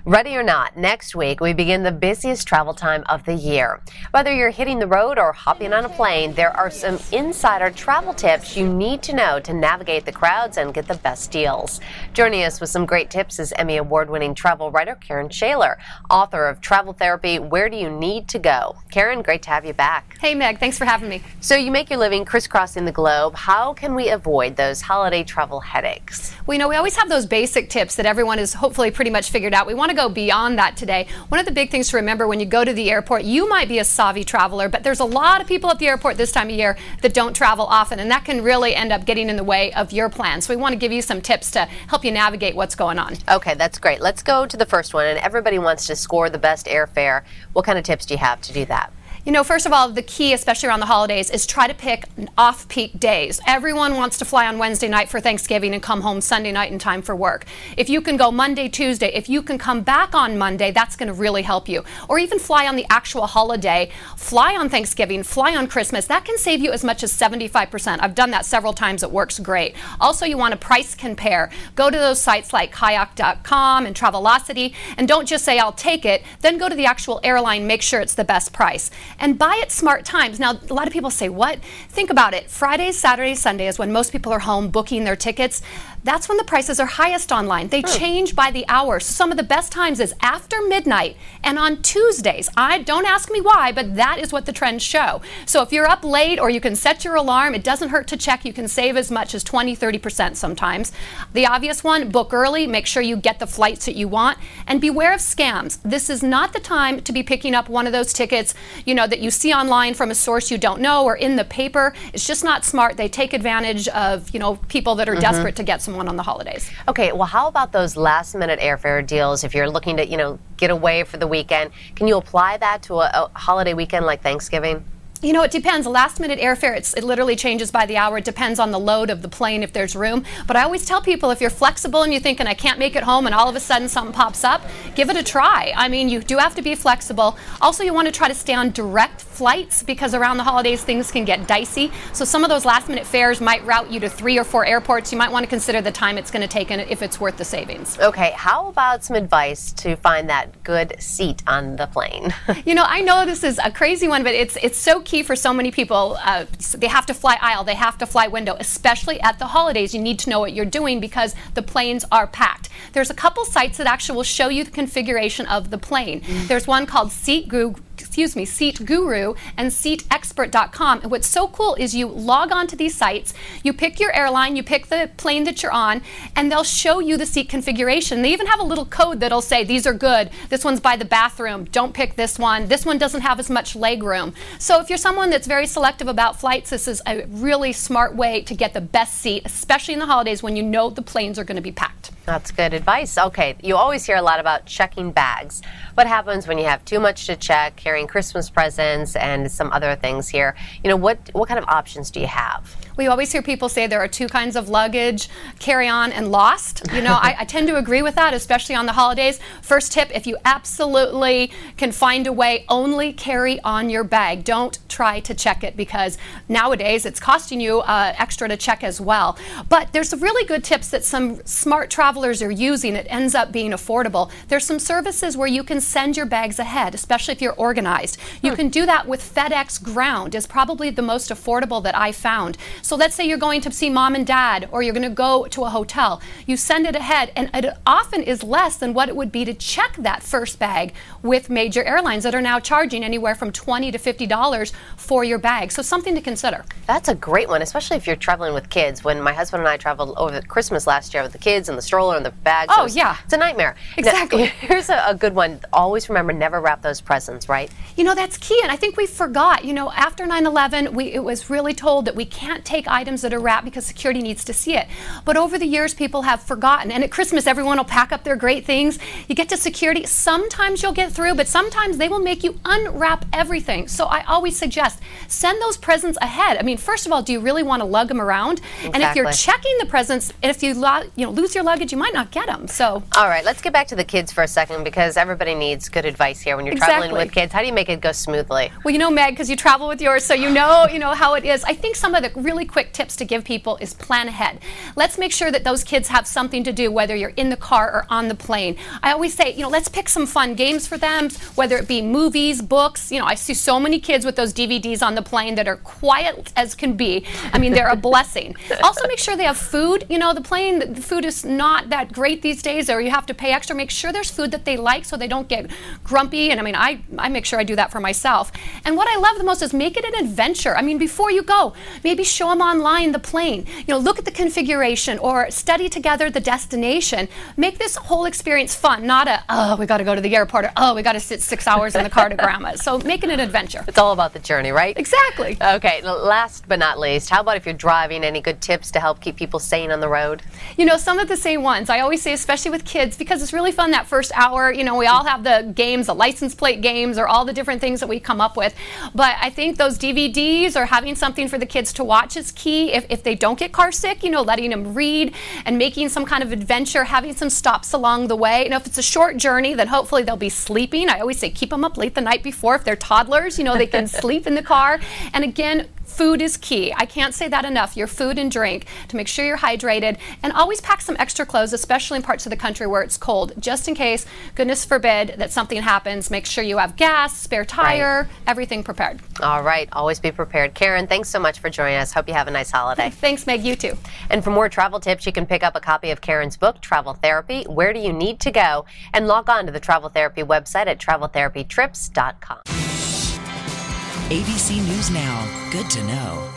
Ready or not, next week we begin the busiest travel time of the year. Whether you're hitting the road or hopping on a plane, there are some insider travel tips you need to know to navigate the crowds and get the best deals. Joining us with some great tips is Emmy Award-winning travel writer Karen Schaler, author of Travel Therapy, Where Do You Need to Go? Karen, great to have you back. Hey Meg, thanks for having me. So you make your living crisscrossing the globe. How can we avoid those holiday travel headaches? We always have those basic tips that everyone has hopefully pretty much figured out. We want to go beyond that today. One of the big things to remember when you go to the airport, you might be a savvy traveler, but there's a lot of people at the airport this time of year that don't travel often, and that can really end up getting in the way of your plan. So we want to give you some tips to help you navigate what's going on. Okay, that's great. Let's go to the first one, and everybody wants to score the best airfare. What kind of tips do you have to do that? First of all, the key, especially around the holidays, is try to pick off-peak days. Everyone wants to fly on Wednesday night for Thanksgiving and come home Sunday night in time for work. If you can go Monday, Tuesday, if you can come back on Monday, that's going to really help you. Or even fly on the actual holiday, fly on Thanksgiving, fly on Christmas. That can save you as much as 75%. I've done that several times. It works great. Also, you want to price compare. Go to those sites like kayak.com and Travelocity, and don't just say, I'll take it. Then go to the actual airline, make sure it's the best price. And buy at smart times. Now, a lot of people say, what? Think about it. Fridays, Saturdays, Sundays, when most people are home booking their tickets, that's when the prices are highest online. They change by the hour. So some of the best times is after midnight and on Tuesdays. Don't ask me why, but that is what the trends show. So if you're up late or you can set your alarm, it doesn't hurt to check. You can save as much as 20–30% sometimes. The obvious one, book early, make sure you get the flights that you want, and beware of scams. This is not the time to be picking up one of those tickets, that you see online from a source you don't know or in the paper. It's just not smart. They take advantage of, people that are desperate to get someone on the holidays. Okay, well, how about those last-minute airfare deals if you're looking to, get away for the weekend? Can you apply that to a holiday weekend like Thanksgiving? It depends. Last-minute airfare, it literally changes by the hour. It depends on the load of the plane, if there's room. But I always tell people, if you're flexible and you're thinking, I can't make it home, and all of a sudden something pops up, give it a try. You do have to be flexible. Also, you want to try to stay on direct flights, because around the holidays, things can get dicey. So some of those last-minute fares might route you to 3 or 4 airports. You might want to consider the time it's going to take and if it's worth the savings. Okay, how about some advice to find that good seat on the plane? I know this is a crazy one, but it's so key for so many people. They have to fly aisle, they have to fly window, especially at the holidays. You need to know what you're doing because the planes are packed. There's a couple sites that actually will show you the configuration of the plane. There's one called Seat Guru and SeatExpert.com. And what's so cool is you log on to these sites, you pick your airline, you pick the plane that you're on, and they'll show you the seat configuration. They even have a little code that'll say, these are good, this one's by the bathroom, don't pick this one doesn't have as much leg room. So if you're someone that's very selective about flights, this is a really smart way to get the best seat, especially in the holidays when you know the planes are going to be packed. That's good advice. Okay, you always hear a lot about checking bags. What happens when you have too much to check, carrying Christmas presents and some other things here? What kind of options do you have? We always hear people say there are 2 kinds of luggage, carry-on and lost. I tend to agree with that, especially on the holidays. First tip, if you absolutely can find a way, only carry on your bag. Don't try to check it, because nowadays it's costing you extra to check as well. But there's some really good tips that some smart travelers are using. It ends up being affordable. There's some services where you can send your bags ahead, especially if you're organized. You can do that with FedEx Ground. Is probably the most affordable that I found. So let's say you're going to see mom and dad, or you're going to go to a hotel. You send it ahead, and it often is less than what it would be to check that first bag with major airlines that are now charging anywhere from $20 to $50 for your bag. So something to consider. That's a great one, especially if you're traveling with kids. When my husband and I traveled over Christmas last year with the kids and the stroller and the bags. Oh, yeah. It's a nightmare. Exactly. Now, here's a good one. Always remember, never wrap those presents, right? That's key, and I think we forgot. After 9/11, it was really told that we can't take items that are wrapped because security needs to see it. But over the years, people have forgotten. And at Christmas, everyone will pack up their great things. You get to security. Sometimes you'll get through, but sometimes they will make you unwrap everything. So I always suggest send those presents ahead. First of all, do you really want to lug them around? Exactly. And if you're checking the presents, if you lose your luggage, you might not get them. So. All right, let's get back to the kids for a second, because everybody needs good advice here when you're traveling with kids. How do you make it go smoothly? Well, Meg, because you travel with yours, so you know how it is. I think some of the really really quick tips to give people is plan ahead. Let's make sure that those kids have something to do, whether you're in the car or on the plane. I always say, you know, let's pick some fun games for them, whether it be movies, books. You know, I see so many kids with those DVDs on the plane that are quiet as can be. I mean, they're a blessing. Also, make sure they have food. You know, the food is not that great these days, or you have to pay extra. Make sure there's food that they like so they don't get grumpy. And I mean, I make sure I do that for myself. And what I love the most is make it an adventure. I mean, before you go, maybe show them online the plane. You know, look at the configuration or study together the destination. Make this whole experience fun, not a, oh, we got to go to the airport, or oh, we got to sit 6 hours in the car to grandma's. So make it an adventure. It's all about the journey, right? Exactly. Okay, last but not least, how about if you're driving, any good tips to help keep people sane on the road? You know, some of the same ones. I always say, especially with kids, because it's really fun that first hour. You know, we all have the games, the license plate games, or all the different things that we come up with. But I think those DVDs or having something for the kids to watch is key. If they don't get car sick, you know, letting them read and making some kind of adventure, having some stops along the way. You know, if it's a short journey, then hopefully they'll be sleeping. I always say keep them up late the night before. If they're toddlers, you know, they can sleep in the car. And again, food is key. I can't say that enough. Your food and drink to make sure you're hydrated, and always pack some extra clothes, especially in parts of the country where it's cold, just in case, goodness forbid, that something happens. Make sure you have gas, spare tire, everything prepared. All right. Always be prepared. Karen, thanks so much for joining us. Hope you have a nice holiday. Thanks, Meg. You too. And for more travel tips, you can pick up a copy of Karen's book, Travel Therapy, Where Do You Need to Go? And log on to the Travel Therapy website at traveltherapytrips.com. ABC News Now. Good to know.